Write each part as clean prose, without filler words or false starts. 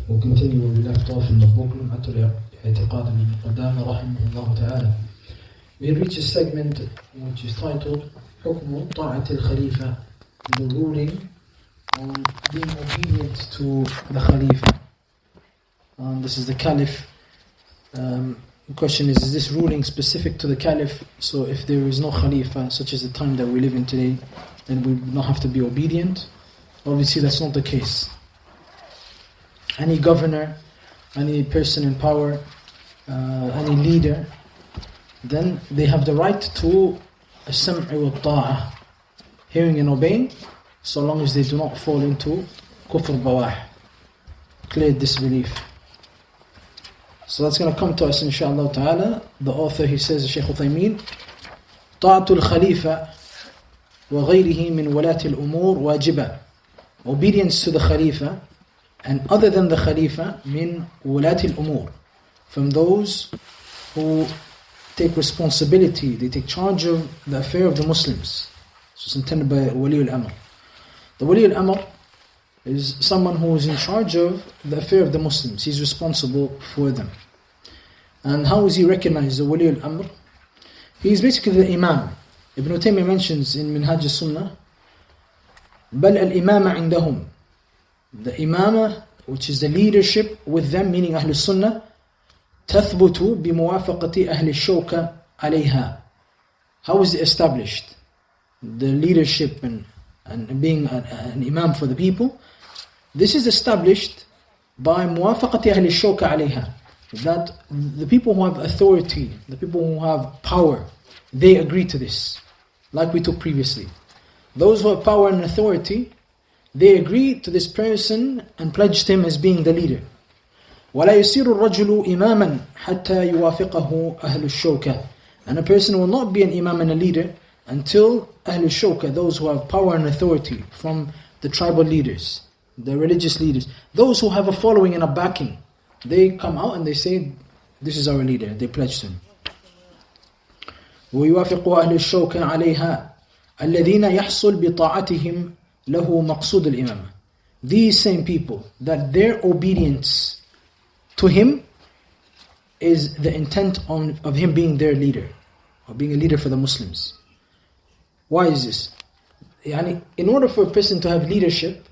We'll continue where we left off in the book Lum'atul Aqeedah Qudaamah rahimahullah ta'ala. We reach a segment which is titled حكم طاعة الخليفة, the ruling on being obedient to the Khalifa. This is the Caliph. The question is this ruling specific to the Caliph? So if there is no Khalifa, such as the time that we live in today, then we do not have to be obedient? Obviously that's not the case. Any governor, any person in power, any leader, then they have the right to as-sam'i wa ta'ah, hearing and obeying, so long as they do not fall into kufr bawah, clear disbelief. So that's going to come to us inshaAllah ta'ala. The author, he says, Shaykh Uthaymeen, طاعة الخليفة وغيره من ولاة الأمور واجبة. Obedience to the Khalifa and other than the Khalifa min ولاة الأمور, from those who take responsibility, they take charge of the affair of the Muslims. So it's intended by Wali al-Amr. The Wali al-Amr is someone who is in charge of the affair of the Muslims. He's responsible for them. And how is he recognized, the Wali al-Amr? He is basically the Imam. Ibn Uthaymeen mentions in Minhaj al-Sunnah, بل الإمامة عندهم, the Imamah, which is the leadership with them, meaning Ahl al-Sunnah, تثبت بموافقة أهل الشوكة عليها. How is it established? The leadership and being an Imam for the people, this is established by موافقة أهل الشوكة عليها, that the people who have authority, the people who have power, they agree to this, like we took previously. Those who have power and authority, they agree to this person and pledged him as being the leader. وَلَا يَصِيرُ الرَّجُلُ إِمَامًا حَتَّى يُوَافِقَهُ أَهْلُ الشَّوْكَةِ. And a person will not be an imam and a leader until أهل الشوكة, those who have power and authority from the tribal leaders, the religious leaders, those who have a following and a backing, they come out and they say, this is our leader, they pledge him. وَيُوَافِقُ أَهْلُ الشَّوْكَةِ عَلَيْهَا الَّذِينَ يَحْصُلْ بِطَاعَتِهِمْ لَهُ مَقْصُودُ الْإِمَامَةِ. These same people, that their obedience to him is the intent of him being their leader, or being a leader for the Muslims. Why is this? In order for a person to have leadership,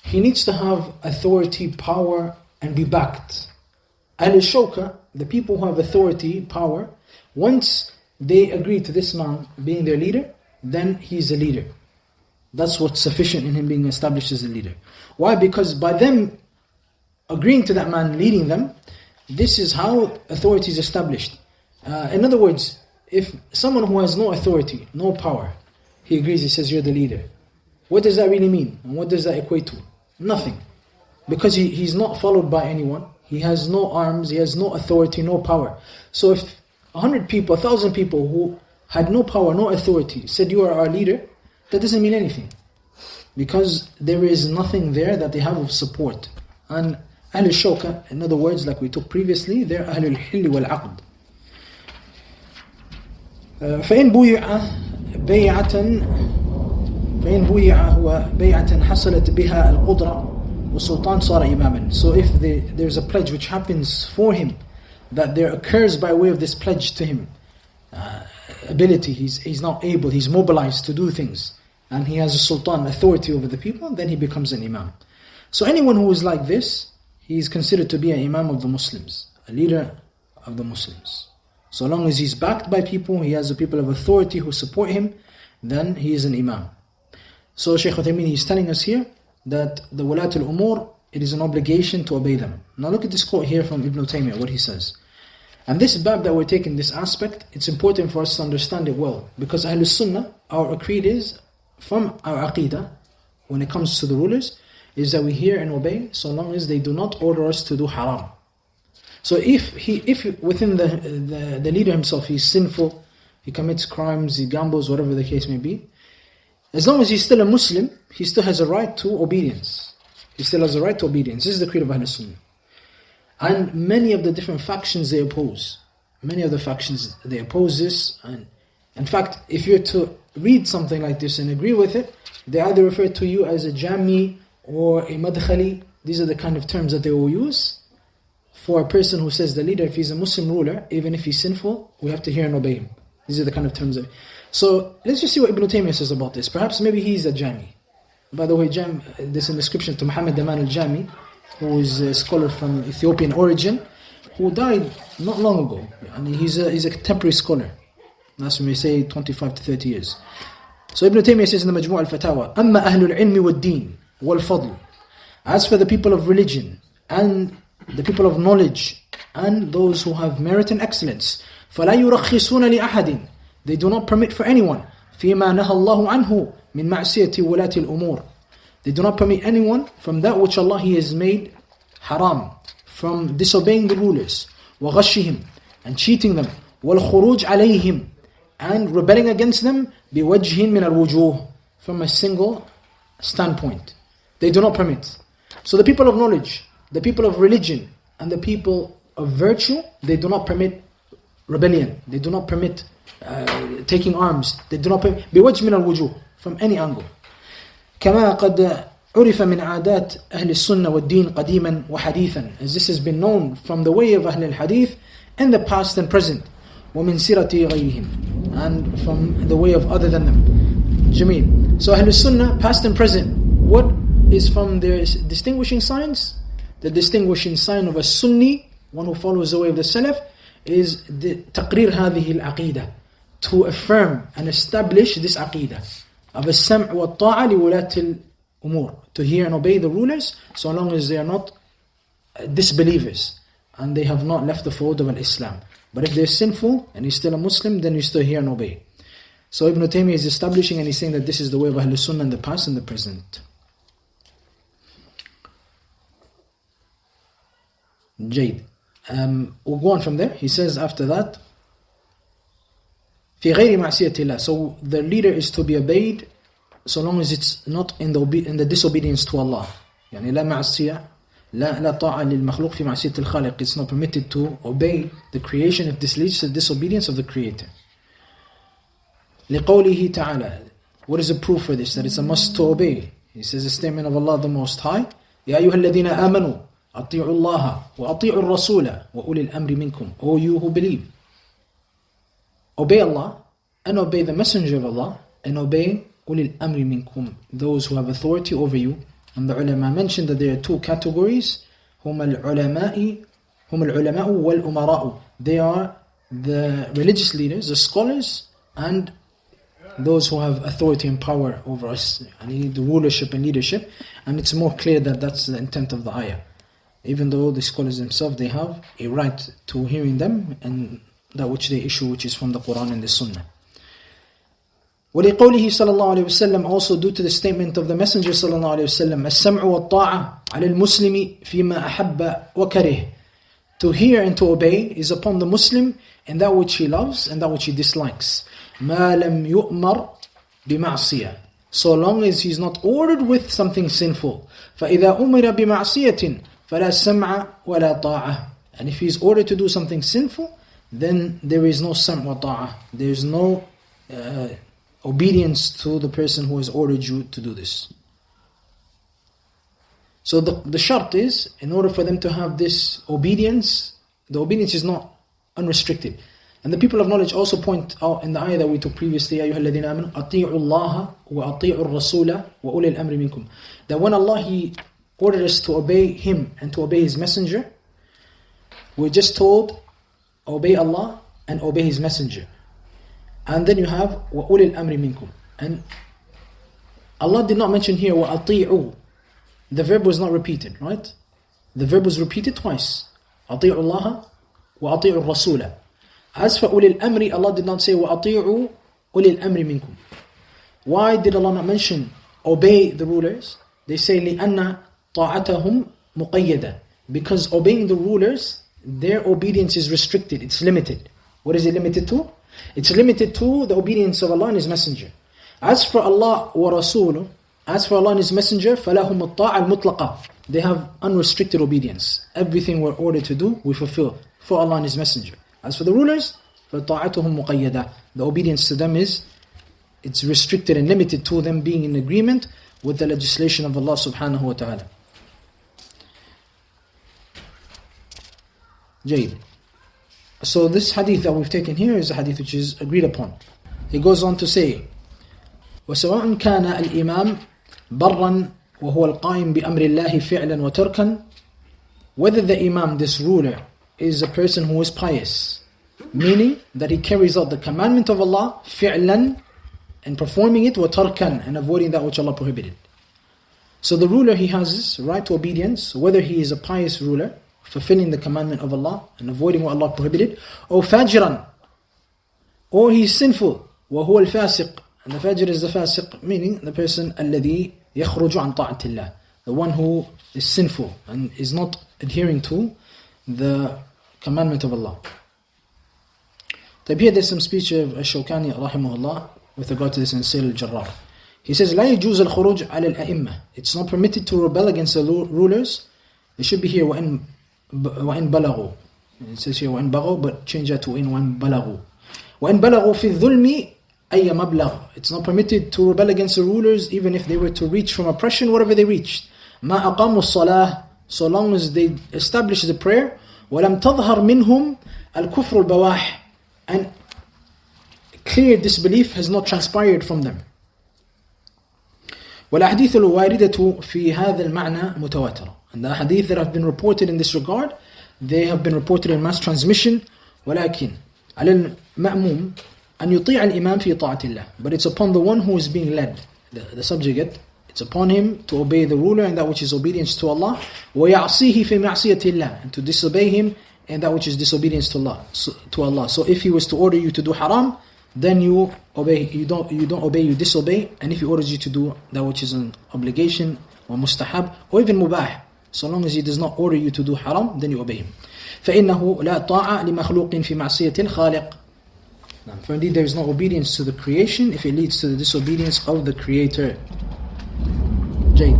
he needs to have authority, power, and be backed. Al-Shawka, the people who have authority, power, once they agree to this man being their leader, then he's a leader. That's what's sufficient in him being established as a leader. Why? Because by them agreeing to that man, leading them, this is how authority is established. In other words, if someone who has no authority, no power, he agrees, he says, you're the leader. What does that really mean? And what does that equate to? Nothing. Because he's not followed by anyone. He has no arms, he has no authority, no power. So if 100 people, 1,000 people who had no power, no authority, said you are our leader, that doesn't mean anything. Because there is nothing there that they have of support. And Ahl al-Shawka, in other words, like we took previously, they're Ahl al-Hilli wal-Aqd. فإن بويع هو بيعة حصلت بها القدرة والسلطان صار إماما. So if there's a pledge which happens for him, that there occurs by way of this pledge to him, ability, he's not able, he's mobilized to do things, and he has a sultan, authority over the people, then he becomes an imam. So anyone who is like this, he is considered to be an imam of the Muslims, a leader of the Muslims. So long as he's backed by people, he has the people of authority who support him, then he is an imam. So Shaykh Uthaymeen is telling us here that the Walatul Umur, it is an obligation to obey them. Now look at this quote here from Ibn Taymiyyah, what he says. And this bab that we're taking, this aspect, it's important for us to understand it well. Because Ahlul Sunnah, our creed is, from our Aqeedah, when it comes to the rulers, is that we hear and obey so long as they do not order us to do haram. So if within the leader himself, he's sinful, he commits crimes, he gambles, whatever the case may be, as long as he's still a Muslim, he still has a right to obedience. He still has a right to obedience. This is the creed of Ahlul Sunnah. And many of the different factions they oppose. Many of the factions they oppose this. And in fact, if you're to read something like this and agree with it, they either refer to you as a Jami or a Madkhali These are the kind of terms that they will use for a person who says the leader, if he's a Muslim ruler, even if he's sinful, we have to hear and obey him. These are the kind of terms. So let's just see what Ibn Taymiyyah says about this. Perhaps maybe he's a Jami. By the way, this is an inscription to Muhammad Aman al-Jami, who is a scholar from Ethiopian origin, who died not long ago. And he's a contemporary scholar. That's when we say 25 to 30 years. So Ibn Taymiyyah says in the Majmu' al-Fatawa, أَمَّا أَهْلُ الْعِلْمِ وَالدِّينِ وَالْفَضْلِ. As for the people of religion and the people of knowledge and those who have merit and excellence, فَلَا يُرَخِّصُونَ لِأَحَدٍ. They do not permit for anyone فِيمَا نَهَى اللَّهُ عَنْهُ مِنْ مَعْصِيَةِ وُلَاةِ الْأُمُورِ. They do not permit anyone from that which Allah He has made haram, from disobeying the rulers, وَغَشِّهِمْ, and cheating them, وَالْخُرُوجِ عَلَيْهِمْ, and rebelling against them, بِوَجْهٍ مِنَ الْوُجُوهِ, from a single standpoint. They do not permit. So the people of knowledge, the people of religion, and the people of virtue, they do not permit rebellion. They do not permit taking arms. They do not permit بِوَجْهٍ مِنَ الْوُجُوهِ, from any angle. كما قد عرف من عادات أهل السنة والدين قديما وحديثا, as this has been known from the way of Ahl al-Hadith in the past and present, ومن سيرة غيرهم, and from the way of other than them. Jameel. So Ahl al-Sunnah, past and present, what is from their distinguishing signs? The distinguishing sign of a Sunni, one who follows the way of the Salaf, is the تقرير هذه العقيدة, to affirm and establish this Aqeedah of السمع والطاعة لولاة الأمور, to hear and obey the rulers so long as they are not disbelievers and they have not left the fold of Islam. But if they're sinful and he's still a Muslim, then you still hear and obey. So Ibn Taymiyyah is establishing and he's saying that this is the way of Ahl Sunnah in the past and the present. Jade. We'll go on from there. He says after that, في غير معصية الله. So the leader is to be obeyed so long as it's not in the disobedience to Allah. يعني لا معصية لا طاعة للمخلوق في معصية الخالق. It's not permitted to obey the creation if this leads to the disobedience of the Creator. لقوله تعالى. What is the proof for this? That it's a must to obey. He says a statement of Allah the Most High. يا أيها الذين آمنوا أطيعوا الله وأطيعوا الرسول وأولي الأمر منكم. O you who believe, obey Allah and obey the Messenger of Allah and obey أولي الأمر منكم, those who have authority over you. And the ulama mentioned that there are two categories. هم العلماء والأمراء. They are the religious leaders, the scholars, and those who have authority and power over us, and the rulership and leadership. And it's more clear that that's the intent of the ayah. Even though the scholars themselves, they have a right to hearing them and that which they issue, which is from the Quran and the Sunnah. وَلِقَوْلِهِ صلى الله عليه وسلم, also due to the statement of the Messenger صلى الله عليه وسلم, السمع والطاعة على المسلم فيما أحب وكره. To hear and to obey is upon the Muslim in that which he loves and that which he dislikes. مَا لَمْ يُؤْمَرْ بِمَعْصِيَةٍ, so long as he's not ordered with something sinful. فَإِذَا أُمِرَ بِمَعْصِيَةٍ فَلَا سَمْعَ وَلَا طَاعَةٍ. And if he's ordered to do something sinful, then there is no sam' wa ta'ah. There is no obedience to the person who has ordered you to do this. So the shart is, in order for them to have this obedience, the obedience is not unrestricted. And the people of knowledge also point out in the ayah that we took previously, أَيُّهَا الَّذِينَ آمَنُوا أَطِيعُوا اللَّهَ وَأَطِيعُوا الرَّسُولَ وَأُولِي الْأَمْرِ مِنْكُمْ. That when Allah He ordered us to obey Him and to obey His Messenger, we're just told, obey Allah and obey His Messenger. And then you have وَأُولِي الْأَمْرِ مِنْكُمْ. And Allah did not mention here وَأَطِيعُوا. The verb was not repeated, right? The verb was repeated twice. أَطِيعُوا اللَّهَ وَأَطِيعُوا الرَّسُولَ. As for أُولِي الْأَمْرِ, Allah did not say وَأَطِيعُوا أُولِي الْأَمْرِ مِنْكُمْ. Why did Allah not mention obey the rulers? They say لِأَنَّ طَاعَتَهُمْ مُقَيَّدَةً. Because obeying the rulers, their obedience is restricted, it's limited. What is it limited to? It's limited to the obedience of Allah and His Messenger. As for Allah wa Rasuluh, as for Allah and His Messenger, فَلَهُمُ الطَّاعَ الْمُطْلَقَةِ. They have unrestricted obedience. Everything we're ordered to do, we fulfill for Allah and His Messenger. As for the rulers, فَطَاعَتُهُمْ مُقَيَّدَةً. The obedience to them it's restricted and limited to them being in agreement with the legislation of Allah subhanahu wa ta'ala. Jayd. So this hadith that we've taken here is a hadith which is agreed upon. He goes on to say, وَسَوَاءً كَانَ الْإِمَامِ بَرًّا وَهُوَ الْقَائِمِ بِأَمْرِ اللَّهِ فِعْلًا وَتَرْكًا. Whether the imam, this ruler, is a person who is pious, meaning that he carries out the commandment of Allah, fi'lan, and performing it, وَتَرْكًا, and avoiding that which Allah prohibited. So the ruler, he has his right to obedience, whether he is a pious ruler, fulfilling the commandment of Allah and avoiding what Allah prohibited, or fajiran, or he is sinful, وَهُوَ الْفَاسِقِ, and the fajr is the fasiq, meaning the person الَّذِي يَخْرُجُ عَنْ طَاعَةِ اللَّهِ, the one who is sinful and is not adhering to the commandment of Allah. Here there's some speech of Shawkani rahimahullah with regard to this in Sail al-Jarrar. He says, لا يجوز الخروج على الأئمة. It's not permitted to rebel against the rulers. It should be here وإن بلغوا. It says here وإن بغوا, but change that to وإن بلغوا. وإن بلغوا في الظلم أي مبلغ. It's not permitted to rebel against the rulers even if they were to reach from oppression, whatever they reached. ما أقاموا الصلاة, so long as they establish the prayer. ولم تظهر منهم الكفر البواح, and clear disbelief has not transpired from them. والأحاديث الواردة في هذا المعنى متواترة. And the hadith that have been reported in this regard, they have been reported in mass transmission. ولكن على المأموم أن يطيع الإمام في طاعة الله. But it's upon the one who is being led, the subject, it's upon him to obey the ruler and that which is obedience to Allah. ويعصيه في معصية الله, and to disobey him and that which is disobedience to Allah. So if he was to order you to do haram, then you obey. You don't obey, you disobey. And if he orders you to do that which is an obligation or mustahab or even mubah, so long as he does not order you to do haram, then you obey him. فإنه لا طاعة لمخلوق في معصية الخالق. For indeed there is no obedience to the creation if it leads to the disobedience of the Creator. Jayd.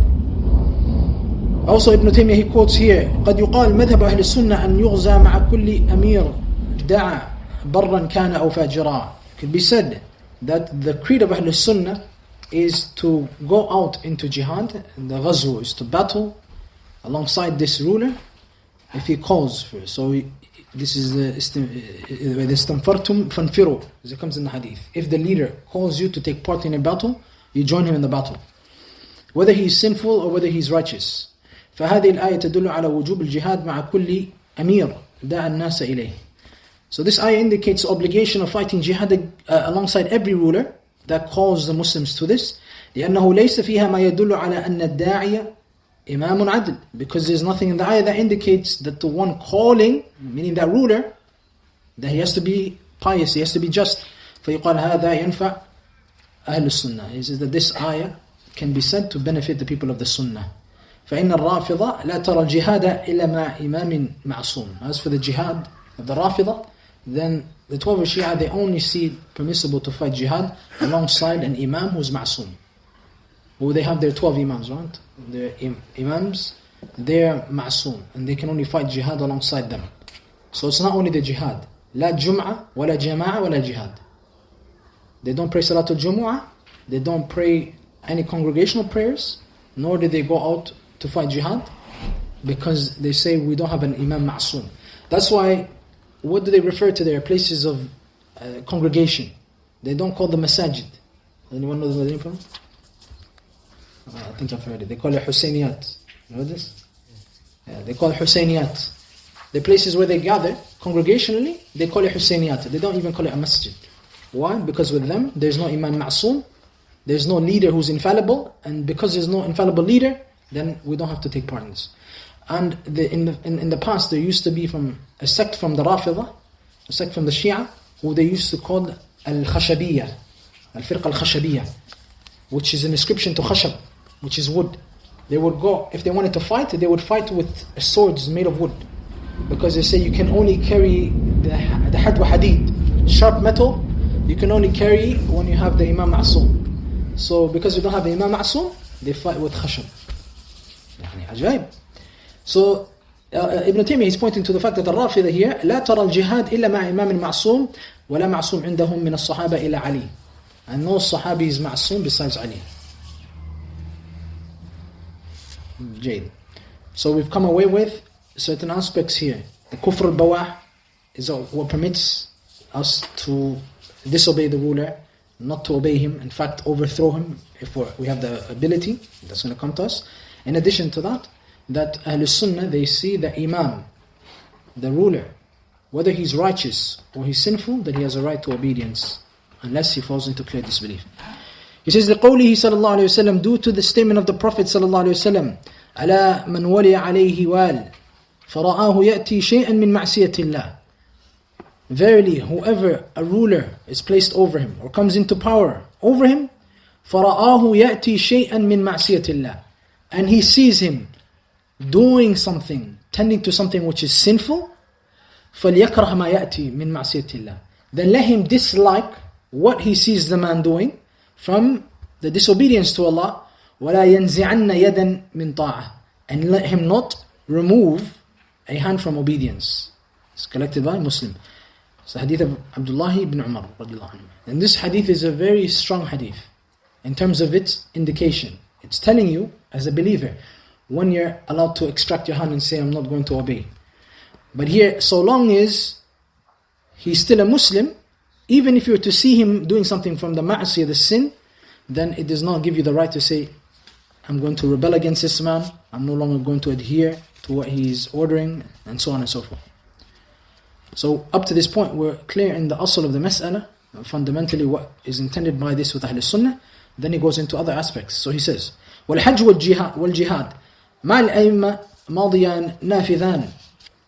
Also Ibn Taymiyyah, he quotes here, قد يقال مذهب أهل السنة أن يغزى مع كل أمير دعا برا كان أو فاجرا. It could be said that the creed of Ahl Sunnah is to go out into jihad, and the ghazw is to battle alongside this ruler if he calls for it. So this is the istanfartum fanfiru, as it comes in the hadith. If the leader calls you to take part in a battle, you join him in the battle, whether he is sinful or whether he is righteous. فهذه الآية تدل على وجوب الجهاد مع كل أمير دعا الناس إليه. So this ayah indicates the obligation of fighting jihad alongside every ruler that calls the Muslims to this. لأنه ليس فيها ما يدل على أن الداعية إمام عدل. Because there's nothing in the ayah that indicates that the one calling, meaning that ruler, that he has to be pious, he has to be just. فيقال هذا ينفع أهل السنة. He says that this ayah can be said to benefit the people of the Sunnah. فإن الرافضة لا ترى الجهاد إلا مع إمام معصوم. As for the jihad of the Rafida, then the 12 of Shia, they only see it permissible to fight jihad alongside an imam who's ma'soom. Who they have their 12 imams, right? Their imams, they're ma'soom, and they can only fight jihad alongside them. So it's not only the jihad. لا جمعة ولا جماعة ولا jihad. They don't pray Salatul Jumu'ah, they don't pray any congregational prayers, nor do they go out to fight jihad, because they say we don't have an imam ma'soom. That's why, what do they refer to their places of congregation? They don't call them masajid. Anyone knows the name from? I think I've heard it. They call it Husayniyat. You know this? Yeah, they call it Husayniyat. The places where they gather congregationally, they call it Husayniyat. They don't even call it a masjid. Why? Because with them, there's no imam ma'soom, there's no leader who's infallible, and because there's no infallible leader, then we don't have to take part in this. And in the past, there used to be from a sect from the Rafida, a sect from the Shia, who they used to call Al-Khashabiyya, Al-Firqa Al-Khashabiyya, which is an inscription to khashab, which is wood. They would go, if they wanted to fight, they would fight with swords made of wood. Because they say you can only carry the hadwa hadid, sharp metal, you can only carry when you have the Imam Ma'soom. So because you don't have the Imam Ma'soom, they fight with khashab. يعني عجائب. So Ibn Taymiyyah is pointing to the fact that the Rafida here لا ترى الجهاد إلا مع إمام معصوم ولا معصوم عندهم من الصحابة إلى علي. And no Sahabi is معصوم besides Ali. Jade. So we've come away with certain aspects here The kufr al-bawah is what permits us to disobey the ruler, not to obey him, in fact overthrow him if we have the ability. That's going to come to us. In addition to that, that Ahlul Sunnah, they see the Imam, the ruler, whether he's righteous or he's sinful, that he has a right to obedience, unless he falls into clear disbelief. He says, لِقَوْلِهِ صلى الله عليه وسلم, due to the statement of the Prophet صلى الله عليه وسلم, أَلَا مَنْ وَلِيَ عَلَيْهِ وَالٍ فَرَآهُ يَأْتِي شَيْئًا مِنْ مَعْصِيَةِ اللَّهِ. Verily, whoever a ruler is placed over him, or comes into power over him, فَرَآهُ يَأْتِي شَيْئًا مِنْ مَعْصِيَةِ اللَّهِ, and he sees him doing something, tending to something which is sinful, فَلْيَكْرَهْ مَا يَأْتِي مِنْ مَعْصِيَةِ اللَّهِ, then let him dislike what he sees the man doing from the disobedience to Allah, وَلَا يَنْزِعَنَّ يَدًا مِنْ طَاعَةٍ, and let him not remove a hand from obedience. It's collected by Muslim. It's the hadith of Abdullah ibn Umar radiallahu anhu. And this hadith is a very strong hadith in terms of its indication. It's telling you, as a believer, when you're allowed to extract your hand and say, I'm not going to obey. But here, so long as he's still a Muslim, even if you were to see him doing something from the ma'asiyah, the sin, then it does not give you the right to say, I'm going to rebel against this man, I'm no longer going to adhere to what he's ordering, and so on and so forth. So up to this point, we're clear in the asl of the mas'ala, fundamentally what is intended by this with Ahl Sunnah. Then he goes into other aspects. So he says, وَالْحَجْ وَالْجِهَادِ مَعَ الْأَئِمَّةِ مَاضِيًا نَافِذًا.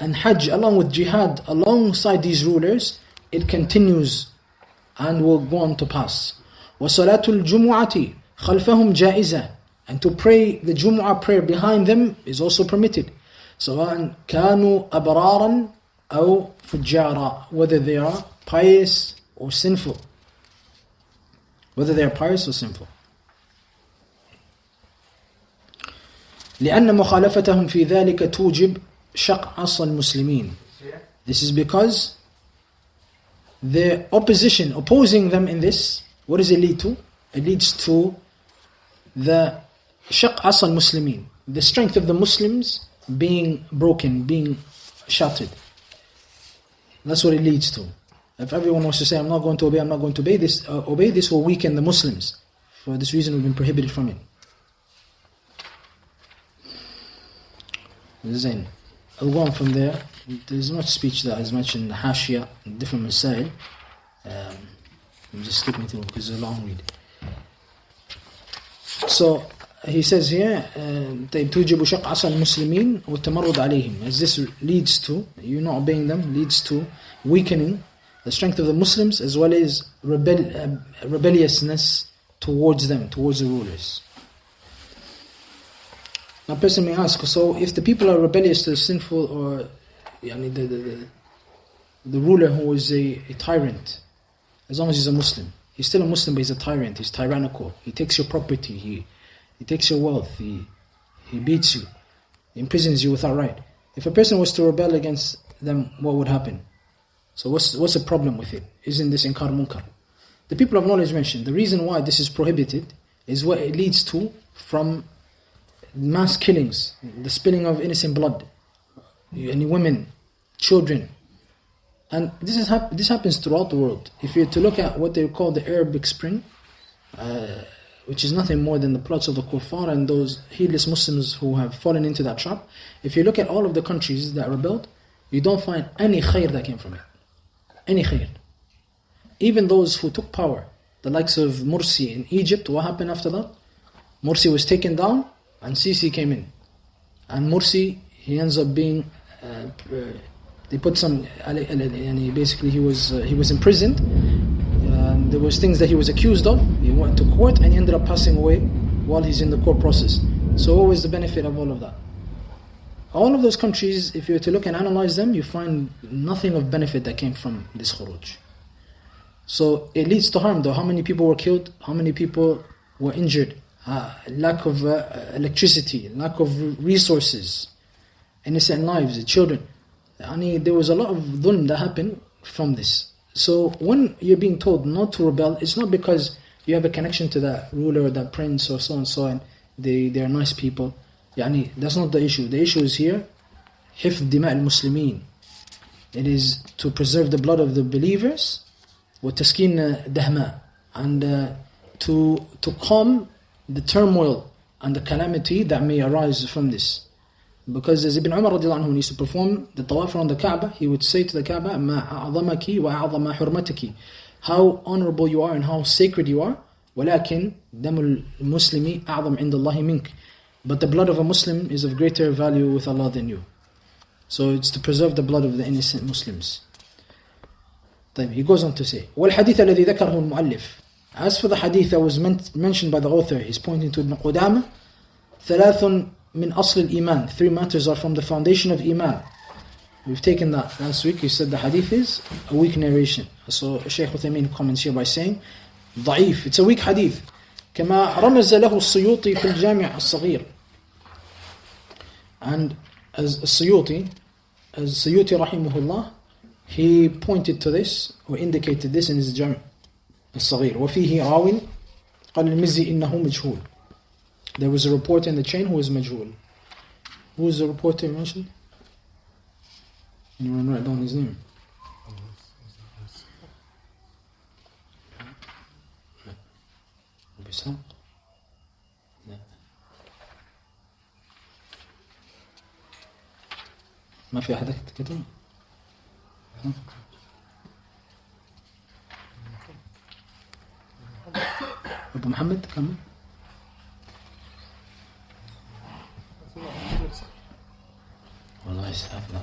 And Hajj along with Jihad, alongside these rulers, it continues and will go on to pass. وَصَلَاةُ الْجُمُعَةِ خَلْفَهُمْ جَائِزَةً. And to pray the Jumu'ah prayer behind them is also permitted. سواء كانوا أبرارا أو فجارا, whether they are pious or sinful. Whether they are pious or sinful. لأن مخالفتهم في ذلك توجب شق عصا المسلمين. This is because the opposing them in this, what does it lead to? It leads to the شق عصا المسلمين, the strength of the Muslims being broken, being shattered. That's what it leads to. If everyone wants to say, I'm not going to obey, I'm not going to obey, this will weaken the Muslims. For this reason, we've been prohibited from it. Zain. I'll go on from there. There's much speech that is mentioned in the Hashia, in different Masail. I'm just skipping through because it's a long read. So, he says here, توجب شق عصا المسلمين والتمرد عليهم. As this leads to, you not obeying them, leads to weakening the strength of the Muslims as well as rebelliousness towards them, towards the rulers. Now, a person may ask, so if the people are rebellious to the sinful, or the ruler who is a tyrant, as long as he's a Muslim, he's still a Muslim, but he's a tyrant, he's tyrannical, he takes your property, he takes your wealth, he beats you, he imprisons you without right. If a person was to rebel against them, what would happen? So what's the problem with it? Isn't this inkar munkar? The people of knowledge mentioned the reason why this is prohibited is what it leads to from mass killings, the spilling of innocent blood, any women, children. And this happens throughout the world. If you're to look at what they call the Arabic Spring, which is nothing more than the plots of the kuffar and those heedless Muslims who have fallen into that trap, if you look at all of the countries that rebelled, you don't find any khair that came from it. Any khair. Even those who took power, the likes of Morsi in Egypt, what happened after that? Morsi was taken down and Sisi came in. And Morsi, he ends up being, they put some, basically he was imprisoned. There was things that he was accused of. He went to court and he ended up passing away while he's in the court process. So what was the benefit of all of that? All of those countries, if you were to look and analyze them, you find nothing of benefit that came from this khuruj. So it leads to harm though. How many people were killed? How many people were injured? Lack of electricity, lack of resources, innocent lives, children. There was a lot of dhulm that happened from this. So when you're being told not to rebel, it's not because you have a connection to that ruler or that prince or so and so, and they are nice people. That's not the issue. The issue is here, حفظ دماء المسلمين, it is to preserve the blood of the believers, وَتَسْكِينَ دَهْمَا, and to calm the turmoil and the calamity that may arise from this. Because as Ibn Umar radiallahu anhu, when he used to perform the tawaf around the Kaaba, he would say to the Kaaba, مَا أَعْظَمَكِ وَأَعْظَمَ حُرْمَتِكِ, how honorable you are and how sacred you are, وَلَكِنْ دَمُ الْمُسْلِمِ أَعْظَمْ عِنْدَ اللَّهِ مِنْكِ, but the blood of a Muslim is of greater value with Allah than you. So it's to preserve the blood of the innocent Muslims. He goes on to say, وَالْحَدِيثَ الَّذِي ذَكَرْهُ الْمُؤَلِّفِ, as for the hadith that was mentioned by the author, he's pointing to Ibn Qudaamah, ثَلَاثٌ مِنْ أَصْلِ الْإِيمَانِ, 3 matters are from the foundation of Iman. We've taken that last week. He said the hadith is a weak narration. So Shaykh Uthaymeen comments here by saying, ضعيف, it's a weak hadith. كما رمز له السيوطي في الجامع الصغير. And as Suyuti rahimahullah, he pointed to this or indicated this in his Jam' al-Saghir. وفيه راو قال المزي إنه مجهول. There was a reporter in the chain who was majhul. Who was the reporter you mentioned? Anyone write down his name? أبو إسحاق؟ لا. ما في أحد كتب؟ أبو محمد كم؟ والله إسحاق لا.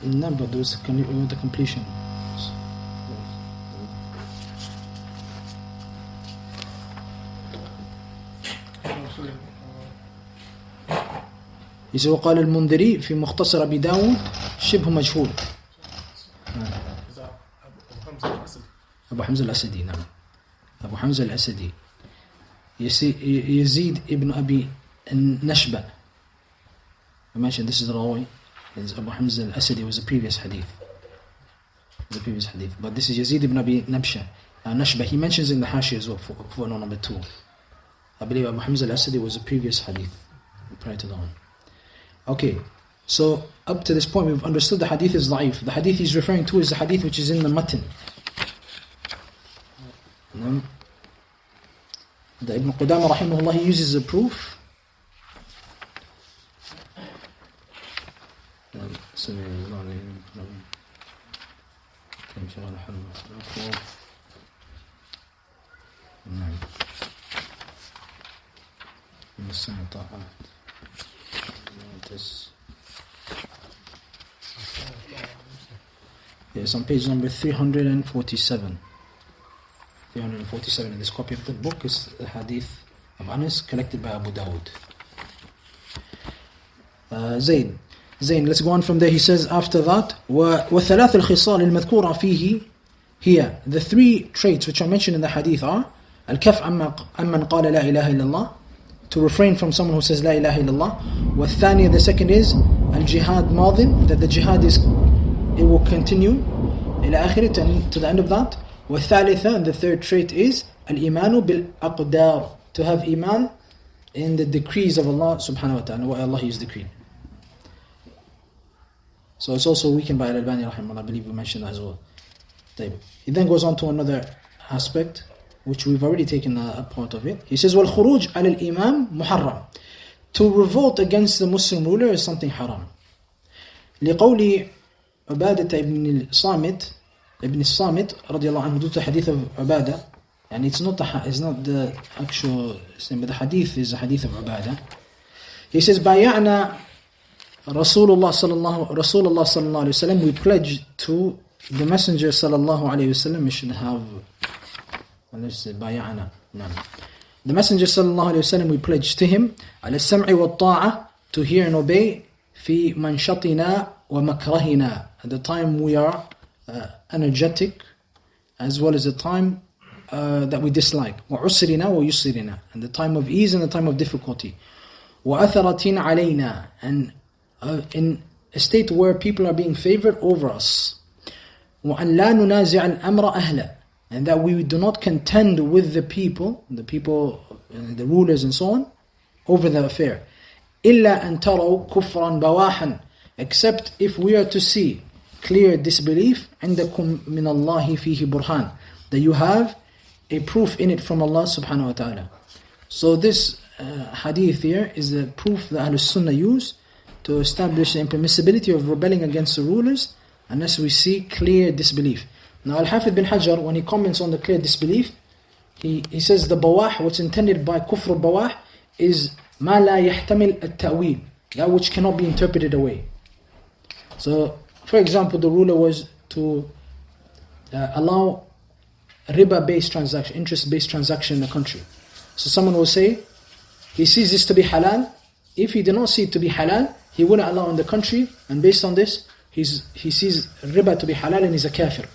No, but there was the completion. يسوى وقال المنذري في مختصر أبي داود شبه مجهول. أبو حمزة الأسدي. نعم أبو حمزة الأسدي. يزيد ابن أبي النشبة. I mentioned this is the Rawi. Abu Hamza al-Asadi was the previous hadith. But this is Yazid ibn Abi Nashba. He mentions in the Hashi as well, for number 2. I believe Abu Hamza al-Asadi was the previous hadith, prior to that one. Okay, so up to this point we've understood the hadith is da'if. The hadith he's referring to is the hadith which is in the matan. The Ibn Qudaamah rahimahullah, he uses a proof. Yes, on page number 347. 347 in this copy of the book is the hadith of Anas collected by Abu Dawud. Zayn, let's go on from there. He says after that, وَثَلَاثِ الْخِصَالِ الْمَذْكُورَ فِيهِ here. The 3 traits which are mentioned in the hadith are الْكَفْ عَمَّنْ قَالَ لَا إِلَهَ إِلَّا اللَّهِ, to refrain from someone who says La ilaha illallah. وَالثَّانِيَ, the second is al-jihad madin, that the jihad it will continue ila akhir, to the end of that. وَالثَّالِثَ, and the 3rd trait is al-imanu bil-aqdar, to have iman in the decrees of Allah subhanahu wa ta'ala, what Allah has decreed. So it's also weakened by Al-Albani rahimahullah. I believe we mentioned that as well. He then goes on to another aspect which we've already taken a part of it. He says, وَالْخُرُوجْ عَلَى الْإِمَامِ مُحَرَّمْ, to revolt against the Muslim ruler is something haram. لِقَوْلِ عبادة ibn al-Samit radiallahu anhu, due to hadith of Ubadah, and it's not the actual name, but the hadith is a hadith of Ubadah. He says, بَيَعْنَا Rasulullah sallallahu alayhi wa sallam, we pledged to the Messenger sallallahu alayhi wa sallam. We should have, let's say, bay'ana. The Messenger sallallahu alayhi wa sallam, we pledged to him ala sam'i wa ta'a, to hear and obey, fi manshatina wa makrahina, at the time we are energetic, as well as the time that we dislike, wa usrina wa yusrina, and the time of ease and the time of difficulty, wa atharatin alayna, and in a state where people are being favored over us, وَأَنْ لَا نُنَازِعَ الْأَمْرَ أَهْلًا, and that we do not contend with the people, the rulers and so on, over the affair. إِلَّا أَنْ تَرَوْا كُفْرًا بَوَاحًا, except if we are to see clear disbelief, عندكم من الله فيه برهان, that you have a proof in it from Allah subhanahu wa ta'ala. So this hadith here is the proof that Ahlul Sunnah use to establish the impermissibility of rebelling against the rulers unless we see clear disbelief. Now Al-Hafidh bin Hajar, when he comments on the clear disbelief, he says the bawah, what's intended by kufr bawah, is ma la yahtamil at-ta'wil, that which cannot be interpreted away. So, for example, the ruler was to allow riba-based transaction, interest-based transaction in the country. So someone will say, he sees this to be halal. If he did not see it to be halal, he wouldn't allow in the country, and based on this, he sees riba to be halal and he's a kafir.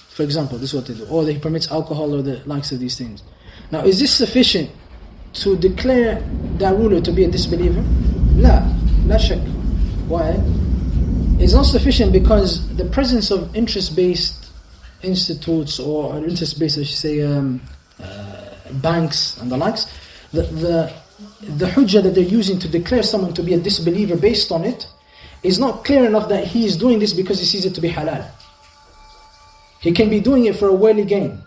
For example, this is what they do. Or he permits alcohol or the likes of these things. Now, is this sufficient to declare that ruler to be a disbeliever? La shak. Why? It's not sufficient because the presence of interest-based institutes or interest-based, I should say, banks and the likes, the hujjah that they're using to declare someone to be a disbeliever based on it is not clear enough that he is doing this because he sees it to be halal. He can be doing it for a worldly gain.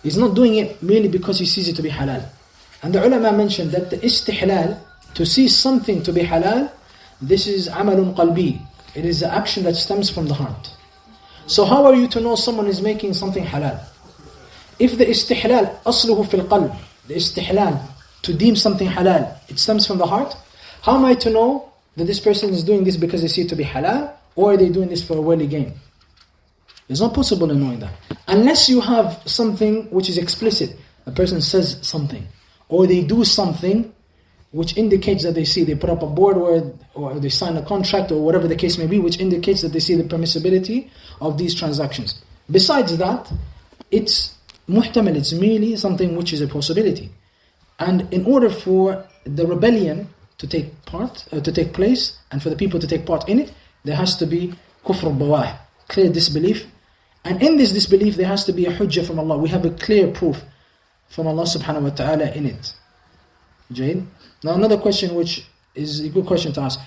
He's not doing it merely because he sees it to be halal. And the ulama mentioned that the istihlal, to see something to be halal, this is amalun qalbi. It is the action that stems from the heart. So how are you to know someone is making something halal? If the istihlal, asluhu fil qalb, the istihlal, to deem something halal, it stems from the heart, how am I to know that this person is doing this because they see it to be halal, or are they doing this for a worldly gain? It's not possible in knowing that. Unless you have something which is explicit, a person says something, or they do something which indicates that they put up a board or they sign a contract or whatever the case may be, which indicates that they see the permissibility of these transactions. Besides that, it's muhtamal, it's merely something which is a possibility. And in order for the rebellion to take place, and for the people to take part in it, there has to be kufr bawah, clear disbelief. And in this disbelief, there has to be a hujjah from Allah. We have a clear proof from Allah subhanahu wa ta'ala in it. Jade. Now another question which is a good question to ask.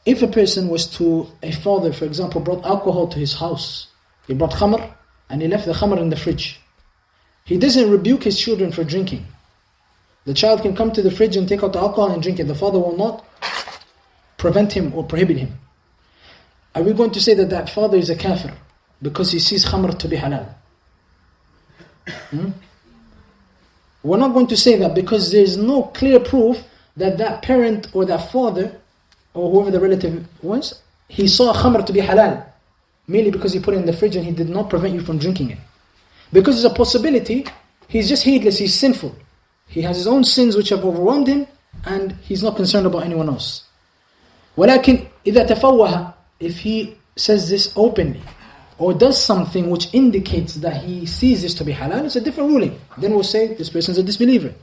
If a person a father, for example, brought alcohol to his house, he brought khamr, and he left the khamr in the fridge. He doesn't rebuke his children for drinking. The child can come to the fridge and take out the alcohol and drink it. The father will not prevent him or prohibit him. Are we going to say that father is a kafir because he sees khamr to be halal? We're not going to say that because there is no clear proof that parent or that father or whoever the relative was, he saw khamr to be halal merely because he put it in the fridge and he did not prevent you from drinking it. Because there's a possibility, he's just heedless, he's sinful. He has his own sins which have overwhelmed him and he's not concerned about anyone else. ولكن إذا تفوه, if he says this openly or does something which indicates that he sees this to be halal, it's a different ruling. Then we'll say this person is a disbeliever.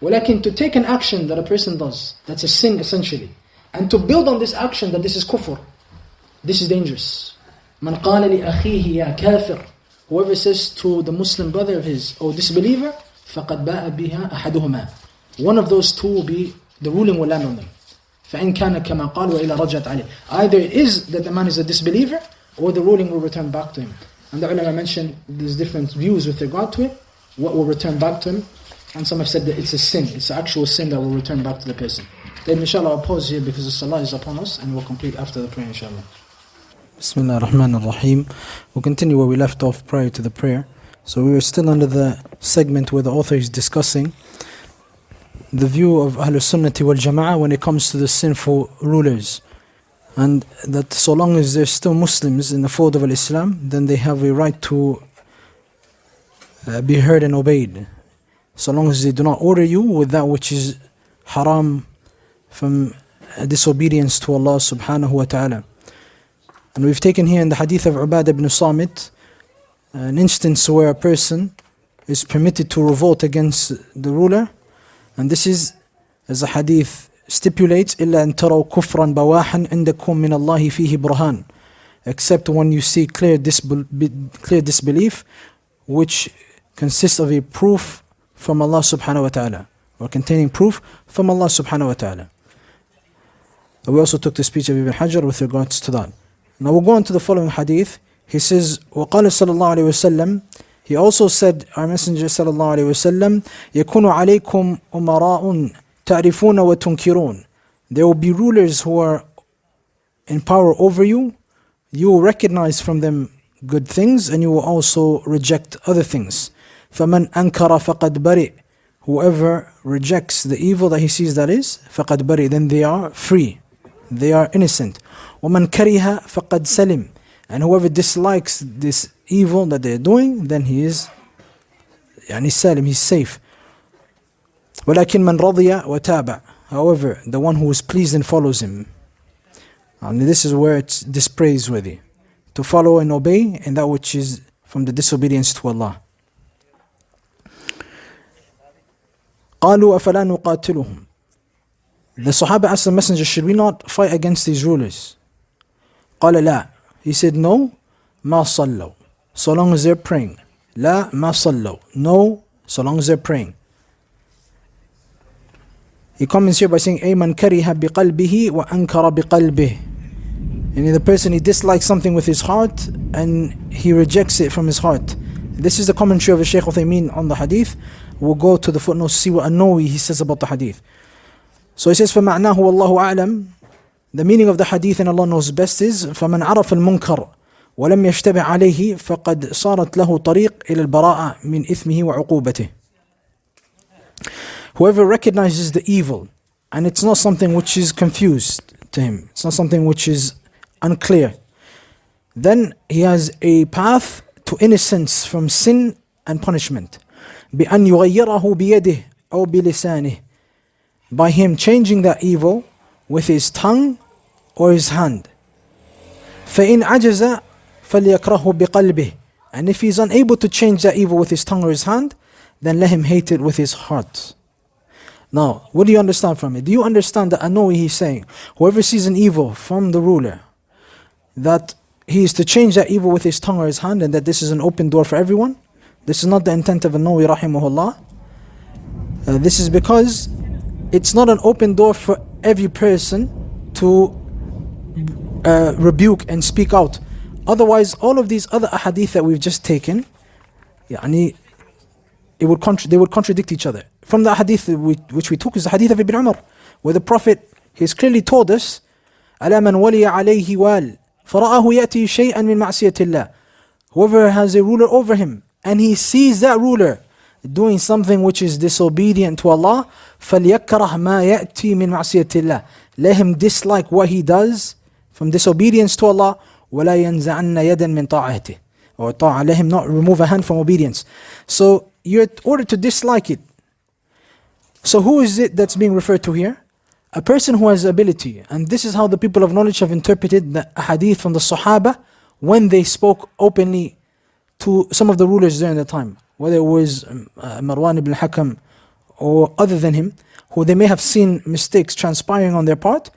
ولكن to take an action that a person does, that's a sin essentially, and to build on this action that this is kufr, this is dangerous. من قال لأخيه يا كافر, whoever says to the Muslim brother of his, oh disbeliever, فقد باء بها أحدهما, one of those two will be, the ruling will land on them. فإن كان كما قال وإلى رجعت عليه. Either it is that the man is a disbeliever, or the ruling will return back to him. And the ulama mentioned there's different views with regard to it, what will return back to him. And some have said that it's a sin, it's an actual sin that will return back to the person. Then inshallah I'll pause here because the salah is upon us and we'll complete after the prayer inshallah. Bismillah ar-Rahman ar-Rahim. We'll continue where we left off prior to the prayer. So we were still under the segment where the author is discussing the view of Ahlul Sunnati wal Jama'ah when it comes to the sinful rulers. And that so long as they're still Muslims in the fold of Islam, then they have a right to be heard and obeyed. So long as they do not order you with that which is haram from disobedience to Allah subhanahu wa ta'ala. And we've taken here in the hadith of Ubadah ibn Samit an instance where a person is permitted to revolt against the ruler, and this is, as the hadith stipulates, إِلَّا أَن تَرَوْا كُفْرًا بَوَاحًا عِنْدَكُمْ مِنَ اللَّهِ فِيهِ برهان, except when you see clear disbelief which consists of a proof from Allah subhanahu wa ta'ala, or containing proof from Allah subhanahu wa ta'ala. We also took the speech of Ibn Hajar with regards to that. Now we'll go on to the following hadith. He says, وَقَالَ صلى الله عليه وسلم, he also said, our Messenger صلى الله عليه وسلم, يَكُونُ عَلَيْكُمْ أُمَرَاءٌ تَعْرِفُونَ وَتُنْكِرُونَ. There will be rulers who are in power over you. You will recognize from them good things and you will also reject other things. فَمَنْ أَنْكَرَ فَقَدْ بَرِئ. Whoever rejects the evil that he sees that is, فَقَدْ بَرِئ, then they are free. They are innocent. وَمَنْ كَرِهَ فَقَدْ سَلِمْ. And whoever dislikes this evil that they're doing, then he is salim, he's safe. وَلَكِنْ مَنْ رَضِيَ وَتَابَعْ. However, the one who is pleased and follows him. And this is where it's dispraiseworthy. To follow and obey in that which is from the disobedience to Allah. قَالُوا أَفَلَا نُقَاتِلُهُمْ. The Sahaba asked the Messenger, should we not fight against these rulers? قَالَ لَا. He said, no, مَا صَلَّوْا. So long as they're praying. لَا مَا صَلَّوْا. No, so long as they're praying. He comments here by saying, أي مَنْ كَرِهَ بِقَلْبِهِ وَأَنْكَرَ بِقَلْبِهِ. And the person, he dislikes something with his heart and he rejects it from his heart. This is the commentary of Shaykh Uthaymeen on the hadith. We'll go to the footnotes to see what An-Nawawi he says about the hadith. So he says, فَمَعْنَاهُ وَاللَّهُ أَعْلَمُ. The meaning of the hadith, and Allah knows best, is فَمَنْ عَرَفَ الْمُنْكَرَ وَلَمْ يَشْتَبِعْ عَلَيْهِ فَقَدْ صَارَتْ لَهُ طَرِيقٌ إِلَى الْبَرَاءَةِ مِنْ إِثْمِهِ وَعُقُوبَتِهِ. Whoever recognizes the evil and it's not something which is confused to him, it's not something which is unclear, then he has a path to innocence from sin and punishment. بأن يغيره بيده أو بلسانه. By him changing that evil with his tongue or his hand. فإن عجز فليكرهه بقلبه. And if he's unable to change that evil with his tongue or his hand, then let him hate it with his heart. Now, what do you understand from it? Do you understand that An-Nawawi he's saying, whoever sees an evil from the ruler, that he is to change that evil with his tongue or his hand, and that this is an open door for everyone? This is not the intent of An-Nawawi rahimahullah. This is because it's not an open door for every person to rebuke and speak out. Otherwise, all of these other ahadith that we've just taken, they would contradict each other. From the hadith which we took is the hadith of Ibn Umar, where the Prophet has clearly told us, أَلَا مَنْ وَلِيَ عَلَيْهِ وَالٍ فَرَآهُ يَأْتِي شَيْئًا مِنْ مَعْصِيَةِ اللَّهِ. Whoever has a ruler over him, and he sees that ruler doing something which is disobedient to Allah, فَلْيَكْرَهْ مَا يَأْتِي مِنْ مَعْصِيَةِ اللَّهِ. Let him dislike what he does from disobedience to Allah. وَلَا يَنْزَعَنَّ يَدًا مِنْ طَاعَتِهِ. Or ta'ah, let him not remove a hand from obedience. So you're ordered to dislike it. So who is it that's being referred to here? A person who has ability. And this is how the people of knowledge have interpreted the hadith from the Sahaba when they spoke openly to some of the rulers during the time, whether it was Marwan ibn Hakam or other than him, who they may have seen mistakes transpiring on their part.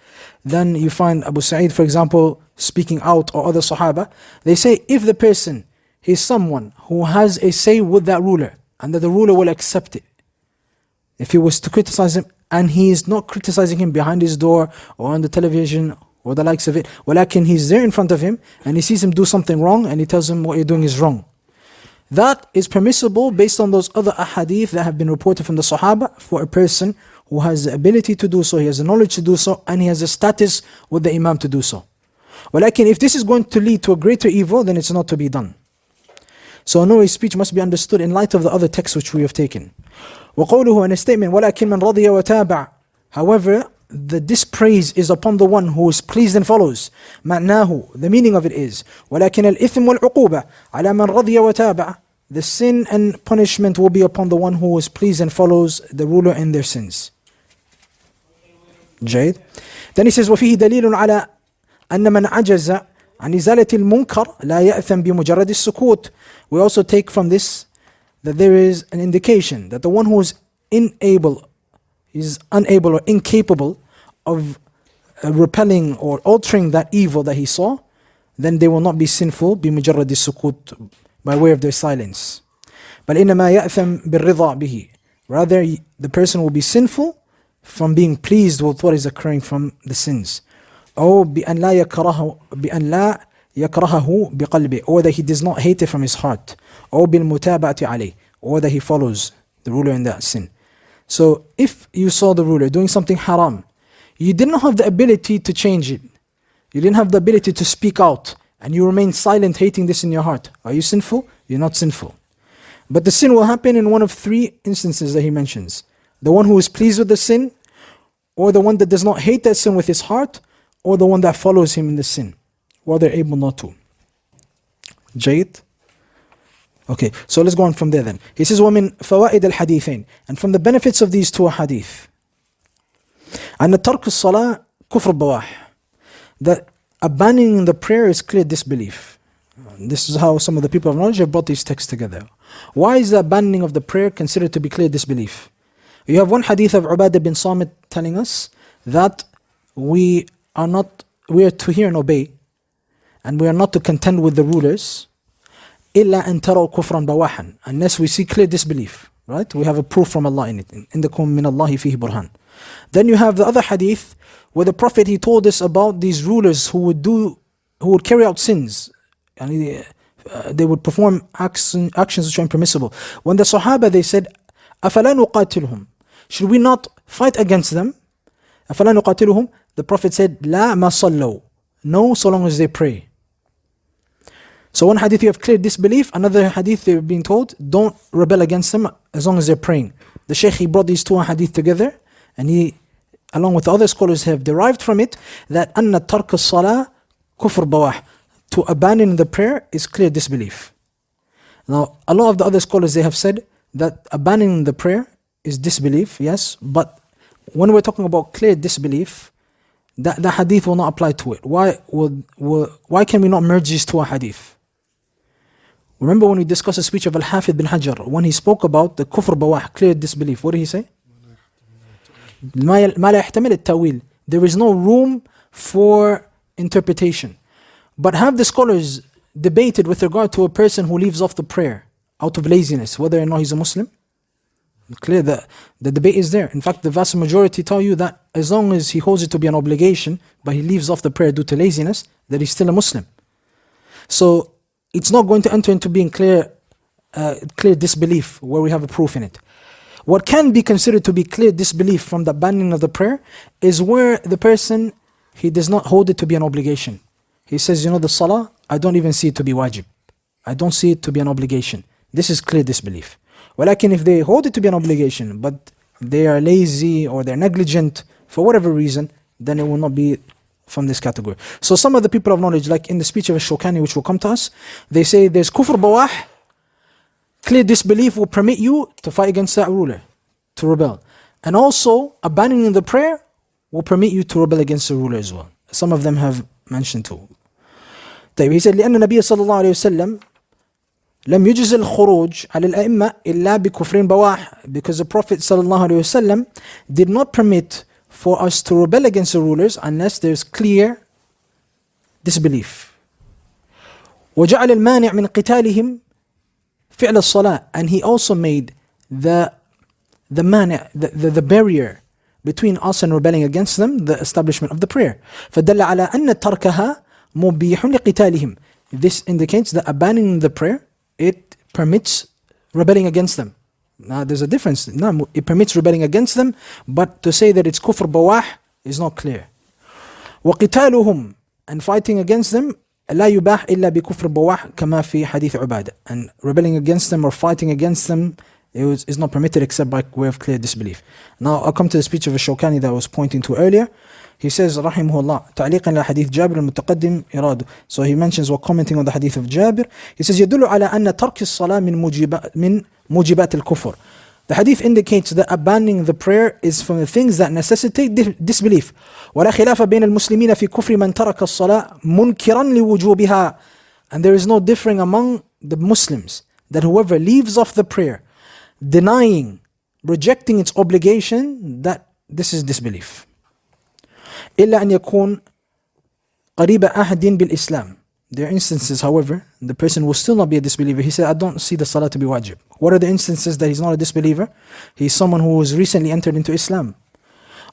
Then you find Abu Sa'id, for example, speaking out, or other Sahaba. They say if the person is someone who has a say with that ruler, and that the ruler will accept it, if he was to criticize him, and he is not criticizing him behind his door or on the television or the likes of it, walakin he's there in front of him and he sees him do something wrong and he tells him what you're doing is wrong. That is permissible based on those other ahadith that have been reported from the Sahaba for a person who has the ability to do so, he has the knowledge to do so, and he has the status with the Imam to do so. Walakin if this is going to lead to a greater evil, then it's not to be done. So no, his speech must be understood in light of the other texts which we have taken. وَقَوْلُهُ, and a statement, وَلَكِنْ مَنْ رَضِيَ وَتَابَعَ. However, the dispraise is upon the one who is pleased and follows. معناه, the meaning of it is, وَلَكِنَ الْإِثْمُ وَالْعُقُوبَةِ عَلَى مَنْ رَضِيَ وَتَابَعَ. The sin and punishment will be upon the one who is pleased and follows the ruler in their sins. جيد. Then he says, وَفِيهِ دَلِيلٌ عَلَى أَنَّ مَنْ عَجَزَ عَنْ إِزَالَةِ الْمُنْكَرِ لَا يَأْثَمْ بِمُجَرَّدِ السُّكُوتِ. We also take from this that there is an indication that the one who is unable or incapable of repelling or altering that evil that he saw, then they will not be sinful بمجرد السكوت, by way of their silence. بل إنما يأثم بالرضا به. Rather, the person will be sinful from being pleased with what is occurring from the sins. أو بأن لا يكرهه بقلبه, or that he does not hate it from his heart, أو بالمتابعة عليه, or that he follows the ruler in that sin. So if you saw the ruler doing something haram, you didn't have the ability to change it, you didn't have the ability to speak out, and you remain silent hating this in your heart, are you sinful? You're not sinful. But the sin will happen in one of three instances that he mentions: the one who is pleased with the sin, or the one that does not hate that sin with his heart, or the one that follows him in the sin, while they're able not to. Jayid? Okay, so let's go on from there then. He says, وَمِن فَوَائِدِ الْحَدِيثَيْن, and from the benefits of these two hadith, أَنَّ تَرْكُ الصَّلَاةِ كُفْرُ البَّوَاحِ, that abandoning the prayer is clear disbelief. This is how some of the people of knowledge have brought these texts together. Why is the abandoning of the prayer considered to be clear disbelief? You have one hadith of Ubadah bin Samit telling us that we are to hear and obey, and we are not to contend with the rulers, إِلَّا أَن تَرَوْا كُفْرًا بَوَاحًا, unless we see clear disbelief. Right? We have a proof from Allah in it. إِنَّكُم مِّنَ اللَّهِ فِيهِ burhan. Then you have the other hadith where the Prophet, he told us about these rulers who would carry out sins, and they would perform actions which are impermissible. When the Sahaba, they said, أَفَلَا نُقَاتِلُهُمْ, should we not fight against them? أَفَلَا نُقَاتِلُهُمْ, the Prophet said, لَا مَا صَلَّوْا, no, so long as they pray. So one hadith you have clear disbelief, another hadith they're being told, don't rebel against them as long as they're praying. The Shaykh, he brought these two hadith together, and he, along with other scholars, have derived from it that أَنَّ تَرْكَ الصَّلَاةِ كُفْرُ بَوَاحٍ, to abandon the prayer is clear disbelief. Now, a lot of the other scholars, they have said that abandoning the prayer is disbelief, yes, but when we're talking about clear disbelief, that the hadith will not apply to it. Why can we not merge these two hadith? Remember when we discussed the speech of Al-Hafidh bin Hajar, when he spoke about the kufr bawah, clear disbelief, what did he say? مَا لَا يَحْتَمِلِ التَّأْوِيلِ, there is no room for interpretation. But have the scholars debated with regard to a person who leaves off the prayer out of laziness, whether or not he's a Muslim? Clear that the debate is there. In fact, the vast majority tell you that as long as he holds it to be an obligation, but he leaves off the prayer due to laziness, that he's still a Muslim. So it's not going to enter into being clear disbelief where we have a proof in it. What can be considered to be clear disbelief from the abandoning of the prayer is where the person, he does not hold it to be an obligation. He says, the salah, I don't even see it to be wajib. I don't see it to be an obligation. This is clear disbelief. Walakin if they hold it to be an obligation, but they are lazy or they're negligent for whatever reason, then it will not be from this category. So some of the people of knowledge, like in the speech of Al-Shawkani, which will come to us, they say there's kufr bawah, clear disbelief will permit you to fight against that ruler, to rebel. And also, abandoning the prayer will permit you to rebel against the ruler as well. Some of them have mentioned too. He said, لأن النبي صلى الله عليه وسلم لم يجز الخروج على الأئمة إلا بكفرين بواح, because the Prophet صلى الله عليه وسلم did not permit for us to rebel against the rulers unless there's clear disbelief. وجعل المانع من قتالهم فعل الصلاة, and he also made the barrier between us and rebelling against them, the establishment of the prayer. فدل على أن تركها مبيح لقتالهم. This indicates that abandoning the prayer, it permits rebelling against them. Now there's a difference. No, it permits rebelling against them, but to say that it's kufr bawah is not clear. وقتالهم, and fighting against them, لا يباح إلا بكفر بواح كما في حديث عبادة. And rebelling against them or fighting against them is not permitted except by way of clear disbelief. Now I'll come to the speech of Al-Shawkani that I was pointing to earlier. He says, رحمه الله, تعليقا لحديث جابر المتقدم إراد. So he mentions, while commenting on the hadith of Jabir, he says, يدل على أن ترك الصلاة من موجبات الكفر. The hadith indicates that abandoning the prayer is from the things that necessitate disbelief. ولا خلاف بين المسلمين في كفر من ترك الصلاة منكرا لوجوبها. And there is no differing among the Muslims that whoever leaves off the prayer, denying, rejecting its obligation, that this is disbelief. إلا أن يكون قريب أحد بالإسلام. There are instances, however, the person will still not be a disbeliever. He said, I don't see the salah to be wajib. What are the instances that he's not a disbeliever? He's someone who was recently entered into Islam.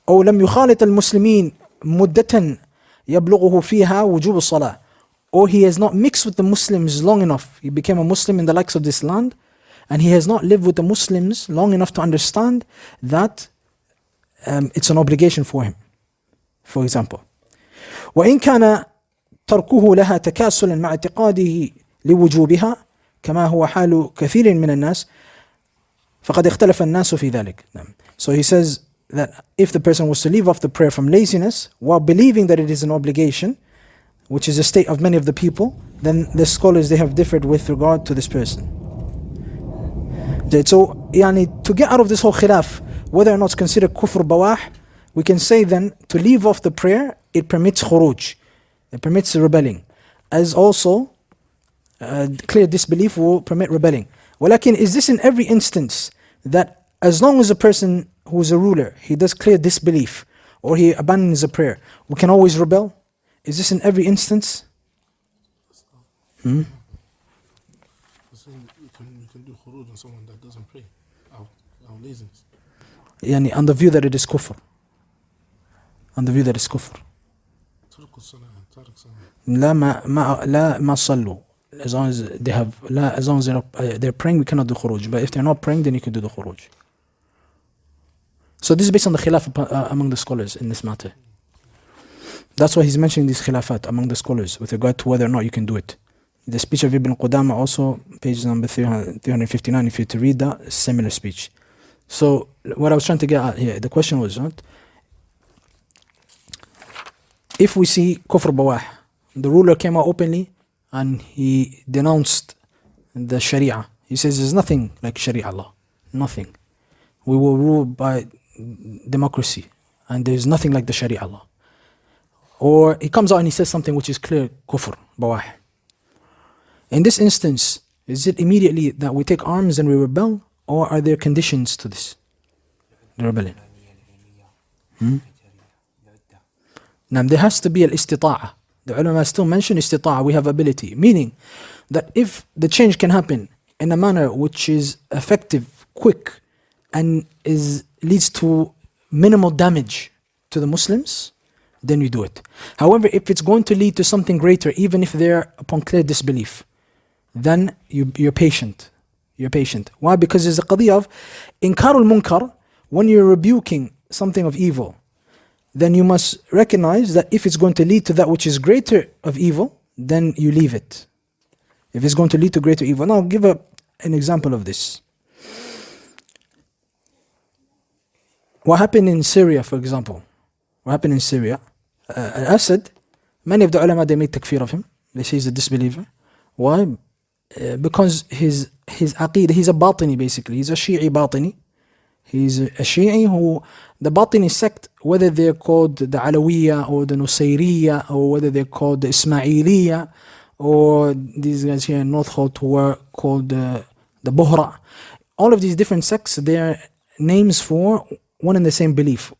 أو لم يخالط المسلمين مدة يبلغه فيها وجوب الصلاة, or he has not mixed with the Muslims long enough. He became a Muslim in the likes of this land, and he has not lived with the Muslims long enough to understand that it's an obligation for him, for example. وإن كان تركه لها تكاسلا مع اعتقاده لوجوبها كما هو حال كثير من الناس فقد اختلف الناس في ذلك. So he says that if the person was to leave off the prayer from laziness while believing that it is an obligation, which is the state of many of the people, then the scholars, they have differed with regard to this person. So to get out of this whole khilaf, whether or not it's considered kufr bawah, we can say then to leave off the prayer, it permits khuruj, it permits rebelling, as also clear disbelief will permit rebelling. Walakin, is this in every instance that as long as a person who is a ruler, he does clear disbelief or he abandons a prayer, we can always rebel? Is this in every instance? You can do khuruj on someone that doesn't pray out of laziness. On the view that it is kufr. On the view that it's kufr. ما صلوا. As long as they have, as long as they're praying, we cannot do khuruj. But if they're not praying, then you can do the khuruj. So this is based on the khilaf among the scholars in this matter. That's why he's mentioning these khilafat among the scholars with regard to whether or not you can do it. The speech of Ibn Qudaamah also, page number 359, if you're to read that, similar speech. So what I was trying to get at here, the question was, if we see kufr bawah, the ruler came out openly and he denounced the Sharia. He says there's nothing like Sharia law, nothing. We will rule by democracy and there's nothing like the Sharia law. Or he comes out and he says something which is clear kufr bawah. In this instance, is it immediately that we take arms and we rebel, or are there conditions to this, the rebellion? Now there has to be al-istita'a. The ulama still mention istita'a, we have ability, meaning that if the change can happen in a manner which is effective, quick, and leads to minimal damage to the Muslims, then you do it. However, if it's going to lead to something greater, even if they're upon clear disbelief, then you're patient. You're patient. Why? Because there's a qadiyah of inkarul munkar. When you're rebuking something of evil, then you must recognize that if it's going to lead to that which is greater of evil, then you leave it. If it's going to lead to greater evil. Now I'll give an example of this. What happened in Syria, for example? What happened in Syria? Al-Assad, many of the ulama, they made takfir of him. They say he's a disbeliever. Why? Because his aqeedah, he's a batini basically. He's a Shi'i batini. He's a Shi'i who, the batini sect, whether they're called the Alawiyya or the Nusayriyya, or whether they're called the Ismailiyya, or these guys here in North who were called the Buhra. All of these different sects, they're names for one and the same belief,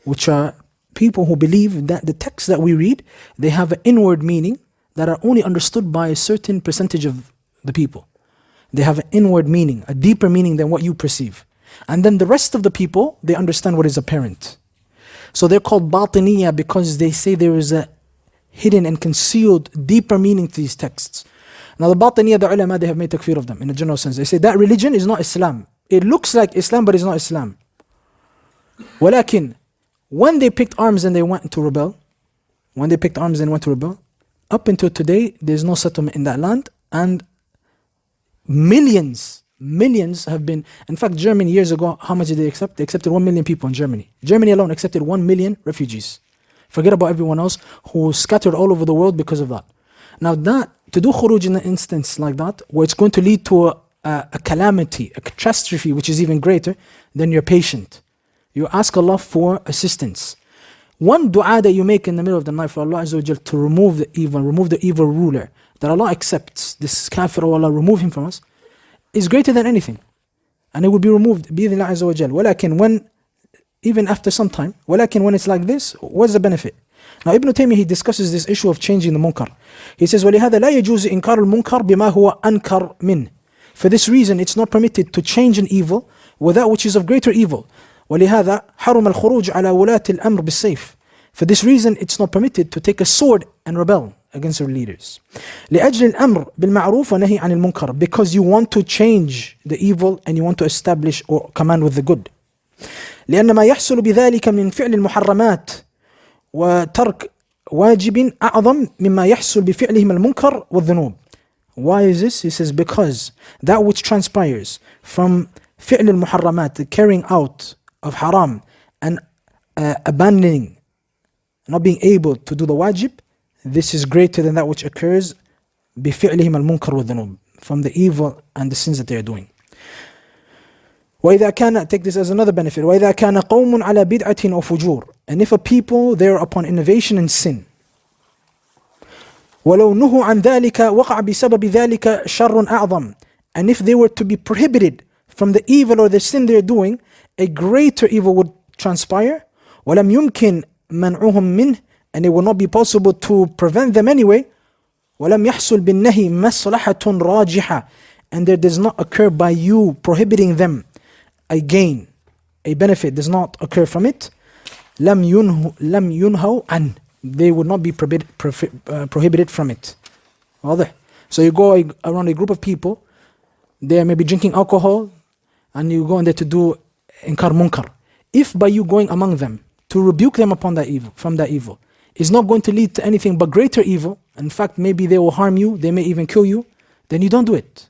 which are people who believe that the texts that we read, they have an inward meaning that are only understood by a certain percentage of the people. They have an inward meaning, a deeper meaning than what you perceive. And then the rest of the people, they understand what is apparent. So they're called batiniya because they say there is a hidden and concealed deeper meaning to these texts. Now the batiniya, the ulama, they have made takfir of them in a general sense. They say that religion is not Islam. It looks like Islam, but it's not Islam. Walakin, when they picked arms and they went to rebel, up until today, there's no settlement in that land, and millions have been. In fact, Germany years ago, how much did they accept? They accepted 1 million people in Germany. Germany alone accepted 1 million refugees. Forget about everyone else who scattered all over the world because of that. Now that, to do khuruj in an instance like that, where it's going to lead to a calamity, a catastrophe which is even greater, then you're patient. You ask Allah for assistance. One dua that you make in the middle of the night for Allah Azza wa Jal to remove the evil ruler, that Allah accepts this kafir, or Allah remove him from us, is greater than anything. And it will be removed, bi'idhnillah Azza wa Jal. Walakin even after some time, when it's like this, what's the benefit? Now Ibn Uthaymeen, he discusses this issue of changing the munkar. He says, وَلِهَذَا لَا يَجُوزُ إِنْكَارُ الْمُنْكَرِ بِمَا هُوَ أَنْكَرْ مِنْ. For this reason, it's not permitted to change an evil with that which is of greater evil. ولهذا حرم الخروج على ولاة الأمر بالسيف. For this reason, it's not permitted to take a sword and rebel against our leaders. لأجل الأمر بالمعروف ونهي عن المنكر, because you want to change the evil and you want to establish or command with the good. لأن ما يحصل بذلك من فعل المحرمات وترك واجب أعظم مما يحصل بفعلهم المنكر والذنوب. Why is this? He says because that which transpires from فعل المحرمات, the carrying out of haram and abandoning, not being able to do the wajib, this is greater than that which occurs بفعلهم المنكر والذنوب, from the evil and the sins that they are doing. وإذا كان, take this as another benefit, وإذا كان قوم على بدعة أو فجور, and if a people they are upon innovation and sin, ولو نهوا عن ذلك وقع بسبب ذلك شر أعظم, and if they were to be prohibited from the evil or the sin they are doing, a greater evil would transpire. ولم يمكن منعهم منه, and it will not be possible to prevent them anyway. ولم يحصل بالنهي مصلحة راجحة, and there does not occur by you prohibiting them a gain, a benefit does not occur from it. لم ينهوا عنه, they would not be prohibited from it. واضح? So you go around a group of people, they are maybe drinking alcohol, and you go in there to do inkar munkar. If by you going among them to rebuke them upon that evil, from that evil, is not going to lead to anything but greater evil, in fact maybe they will harm you, they may even kill you, then you don't do it.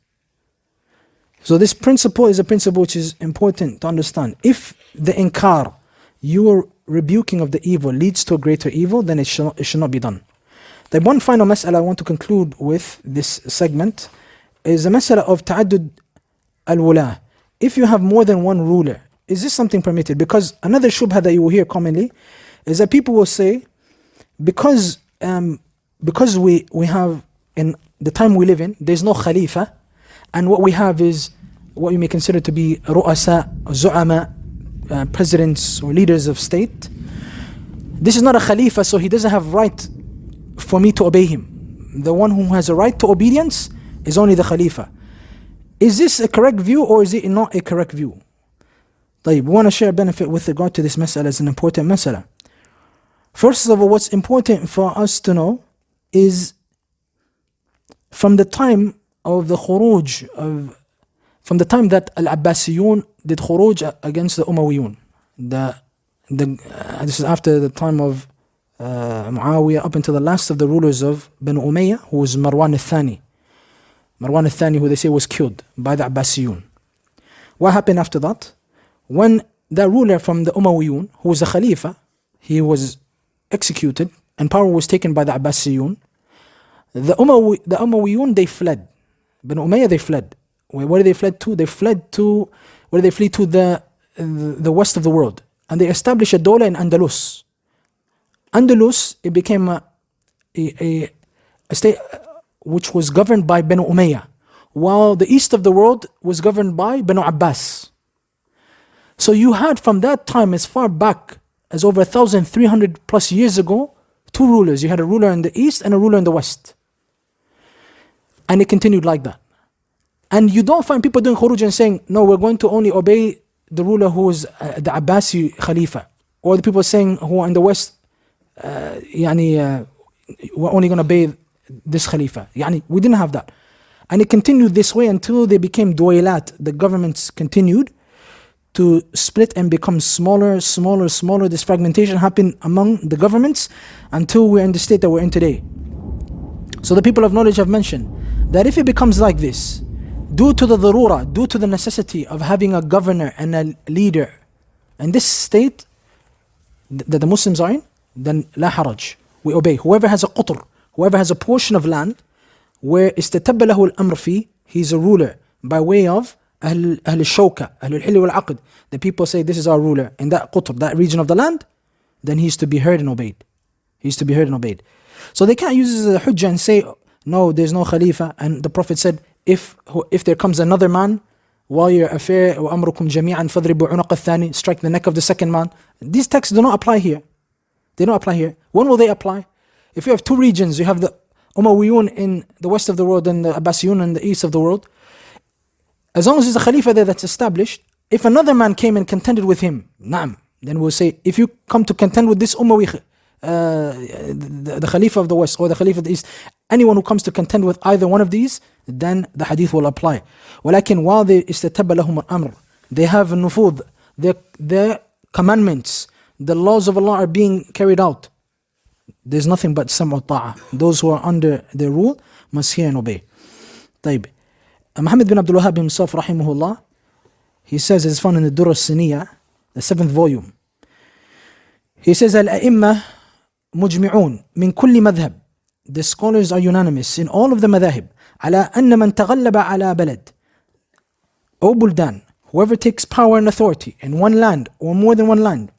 So this principle is a principle which is important to understand. If the inkar, your rebuking of the evil leads to a greater evil, then it should not be done. The one final mas'ala I want to conclude with this segment is a mas'ala of ta'addud al-wula. If you have more than one ruler, is this something permitted? Because another shubha that you will hear commonly is that people will say, because we have, in the time we live in, there's no khalifa, and what we have is what you may consider to be ru'asa, zu'ama, presidents or leaders of state. This is not a khalifa, so he doesn't have right for me to obey him. The one who has a right to obedience is only the khalifa. Is this a correct view or is it not a correct view? We want to share a benefit with regard to this mas'ala as an important mas'ala. First of all, what's important for us to know is from the time of the khuruj, from the time that Al-Abbasiyun did khuruj against the Umayyun, this is after the time of Muawiyah up until the last of the rulers of Banu Umayyah, who was Marwan al-Thani. Marwan al-Thani, who they say was killed by the Abbasiyun. What happened after that? When that ruler from the Umayyun, who was the Khalifa, he was executed and power was taken by the Abbasiyun. The Umayyun, they fled. Banu Umayyah, they fled. Where did they fled to? They fled to, where did they flee to? The west of the world. And they established a dawla in Andalus. Andalus, it became a state which was governed by Banu Umayyah, while the east of the world was governed by Banu Abbas. So you had from that time as far back as over 1,300 plus years ago, two rulers. You had a ruler in the east and a ruler in the west. And it continued like that. And you don't find people doing khuruj and saying, no, we're going to only obey the ruler who is the Abbasi Khalifa. Or the people saying who are in the west, we're only going to obey this Khalifa. We didn't have that. And it continued this way until they became duwailat. The governments continued to split and become smaller. This fragmentation happened among the governments until we're in the state that we're in today. So the people of knowledge have mentioned that if it becomes like this, due to the darura, due to the necessity of having a governor and a leader in this state that the Muslims are in, then la haraj, we obey. Whoever has a qutr, whoever has a portion of land where istatabba lahu al-amr fi, he's a ruler by way of Ahl al-Shawka, Ahl al-Hili wal-Aqd. The people say this is our ruler in that qutr, that region of the land, then he is to be heard and obeyed. He is to be heard and obeyed. So they can't use this as a hujjah and say, no, there's no khalifa. And the Prophet said, if there comes another man, while you're affair, وَأَمْرُكُمْ جَمِيعًا فَضْرِبُوا عُنُقَ الثَّانِي, strike the neck of the second man. These texts do not apply here. They don't apply here. When will they apply? If you have two regions, you have the Umayyun in the west of the world and the Abbasiyun in the east of the world. As long as there's a Khalifa there that's established, if another man came and contended with him, na'am, then we'll say, if you come to contend with this Umayyi the Khalifa of the West or the Khalifa of the East, anyone who comes to contend with either one of these, then the hadith will apply. ولكن while they استتب لهم الأمر, they have nufud, their commandments, the laws of Allah are being carried out. There's nothing but sam'u ta'a. Those who are under their rule must hear and obey. طيب. Muhammad bin Abdul Wahhab himself, rahimahullah, he says, it's found in the Durr al-Siniyah, the 7th volume. He says, Al-A'imma mujmi'un min kulli madhab. The scholars are unanimous in all of the madhahib. على أن من تغلب على بلد أو بلدان, whoever takes power and authority in one land or more than one land,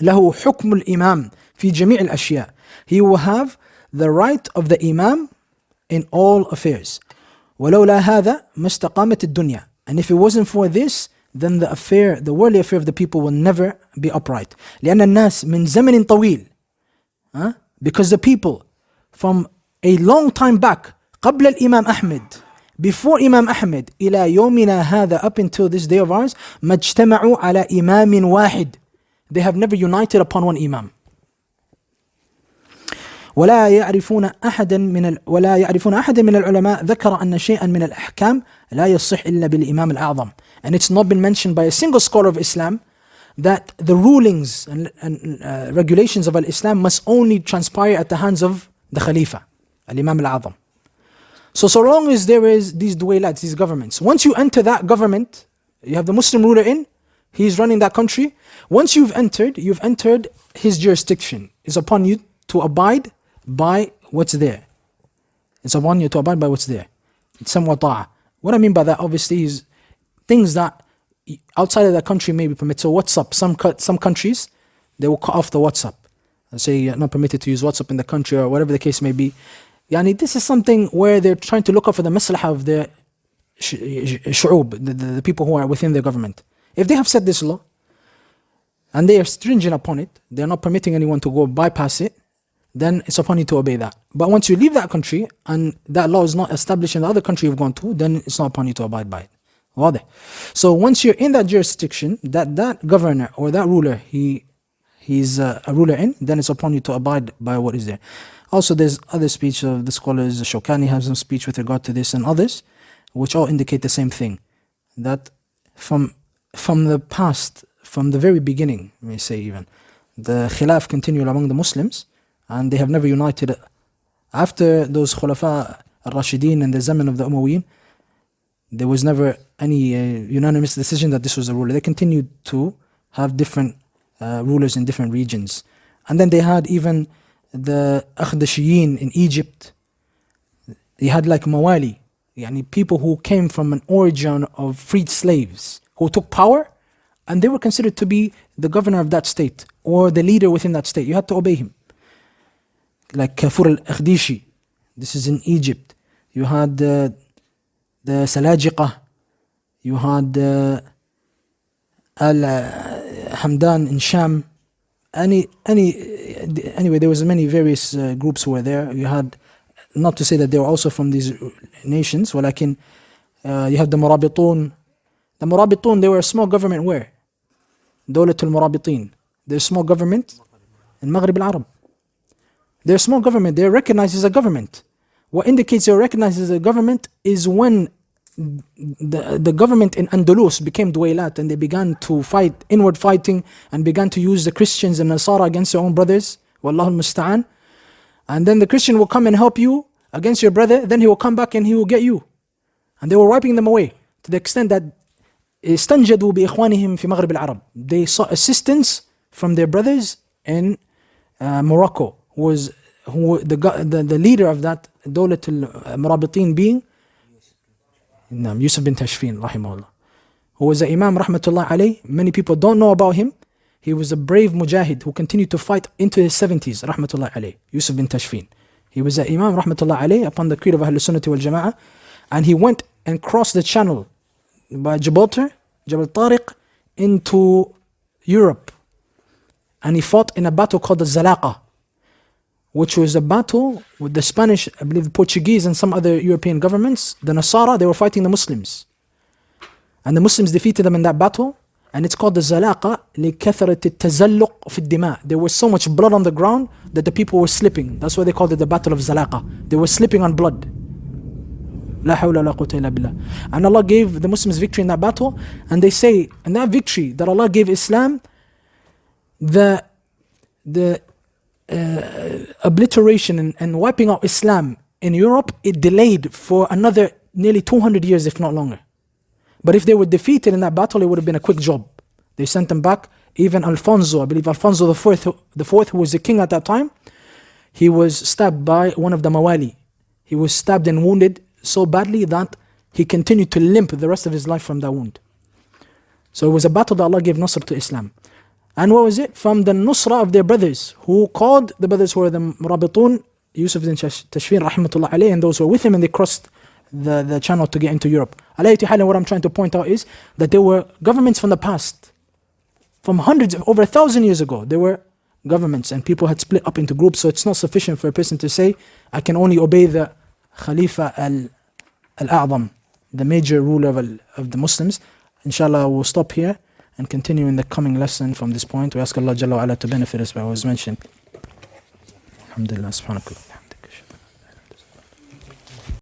له حكم الإمام في جميع الأشياء. He will have the right of the Imam in all affairs. ولولا هذا ما استقامت الدنيا. And if it wasn't for this, then the worldly affair of the people will never be upright. لأن الناس من زمن طويل, because the people from a long time back, قبل الإمام أحمد, before Imam Ahmed, إلى يومنا هذا, up until this day of ours, ما اجتمعوا على إمام واحد. They have never united upon one Imam. ولا يعرفون أحدا من العلماء ذكر أن شيئا من الأحكام لا يصح إلا بالإمام الأعظم. And it's not been mentioned by a single scholar of Islam that the rulings and regulations of Islam must only transpire at the hands of the Khalifa, Al-Imam Al-Azam. So long as there is these duwailats, these governments, once you enter that government, you have the Muslim ruler in, he's running that country. Once you've entered his jurisdiction. It's upon you to abide by what's there. It's upon you to abide by what's there. It's sam'u ta'a. What I mean by that, obviously, is things that outside of that country may be permitted. So WhatsApp, some countries, they will cut off the WhatsApp and say you're not permitted to use WhatsApp in the country or whatever the case may be. Yani, this is something where they're trying to look out for the maslahah of their shu'ub, the people who are within their government. If they have set this law and they are stringent upon it, they're not permitting anyone to go bypass it, then it's upon you to obey that. But once you leave that country and that law is not established in the other country you've gone to, then it's not upon you to abide by it. واضح. So once you're in that jurisdiction, that governor or that ruler, he's a ruler in, then it's upon you to abide by what is there. Also, there's other speech of the scholars. Shawkani has some speech with regard to this and others, which all indicate the same thing, that from the past, from the very beginning, we may say even, the khilaf continued among the Muslims, and they have never united. After those Khulafa al-Rashideen and the Zaman of the Umayyad, there was never any unanimous decision that this was the ruler. They continued to have different rulers in different regions. And then they had even the Akhdashiyin in Egypt. They had like Mawali, yani people who came from an origin of freed slaves who took power, and they were considered to be the governor of that state or the leader within that state. You had to obey him. Like Kafur al-Akhdishi, this is in Egypt. You had the Salajiqah, you had Al-Hamdan in Sham. Anyway, there was many various groups who were there. You had, not to say that they were also from these nations, walakin you have the Murabitun. The Murabitun, they were a small government where? Dawlatul Murabitin. They're a small government in Maghrib al-Arab. They're a small government. They're recognized as a government. What indicates they're recognized as a government is when the government in Andalus became duwailat and they began to fight, inward fighting, and began to use the Christians and Nasara against their own brothers. Wallahu al-musta'an. And then the Christian will come and help you against your brother, then he will come back and he will get you. And they were wiping them away to the extent that استنجدوا بإخوانهم في مغرب العرب. They sought assistance from their brothers in Morocco, who the leader of that Dawlatul Murabitin being Yusuf bin Tashfin rahimahullah, who was the Imam rahmatullah alayh. Many people don't know about him. He was a brave mujahid who continued to fight into his 70s rahmatullah alayh. Yusuf bin Tashfin, he was the Imam rahmatullah alayh upon the creed of Ahlul Sunnah wal Jama'ah, and he went and crossed the channel by Gibraltar, Jabal Tariq, into Europe, and he fought in a battle called the Zalaqa, which was a battle with the Spanish, I believe the Portuguese and some other European governments. The Nasara, they were fighting the Muslims, and the Muslims defeated them in that battle, And it's called the zalaqa لكثرة التزلق في الدماء. There was so much blood on the ground that the people were slipping. That's why they called it the battle of zalaqa. They were slipping on blood. لا حول ولا قوة إلا بالله. And Allah gave the Muslims victory in that battle. And they say, in that victory that Allah gave Islam, the obliteration and wiping out Islam in Europe, it delayed for another nearly 200 years, if not longer. But if they were defeated in that battle, it would have been a quick job. They sent them back. Even Alfonso, I believe Alfonso the fourth, who was the king at that time, he was stabbed by one of the Mawali. He was stabbed and wounded so badly that he continued to limp the rest of his life from that wound. So it was a battle that Allah gave Nasr to Islam. And what was it? From the Nusra of their brothers, who called the brothers who were the Murabitun, Yusuf bin Tashfin rahmatullah alayhi, and those who were with him, and they crossed the channel to get into Europe. What I'm trying to point out is that there were governments from the past, from over 1,000 years ago. There were governments and people had split up into groups. So it's not sufficient for a person to say, I can only obey the Khalifa al-A'zam, the major ruler of the Muslims. Inshallah, we'll stop here and continue in the coming lesson from this point. We ask Allah Jalla wa Ala to benefit us by what was mentioned. Alhamdulillah, subhanakallah.